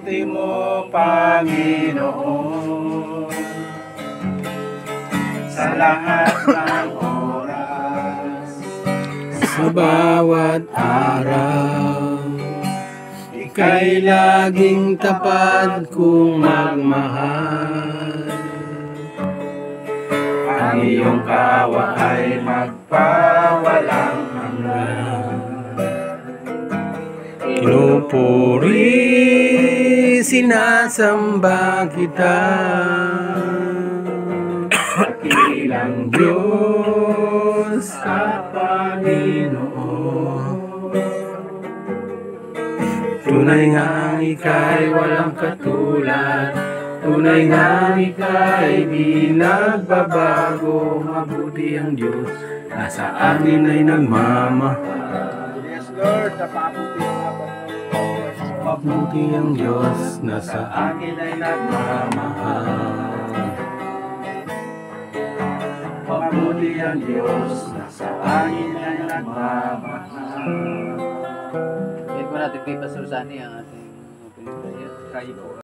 swerte mo, Panginoon, sa lahat ng oras, Sa bawat araw, Ika'y laging tapat kong magmahal. ang iyong kawa ay magpawalang hanggan. Pinupuri, sinasamba kita, Dakilang Diyos at Panginoon, tunay nga Ika'y walang katulad, tunay nga Ika'y di nagbabago. Mabuti ang Diyos, nasa akin ay nagmamahal. Yes, Lord, Mabuti ang Diyos, nasa akin ay nagmamahal. Mabuti ang Diyos, nasa akin ay nagmamahal. Yan po natin kay Pastor Sunny ang ating opening prayer. Kayo po.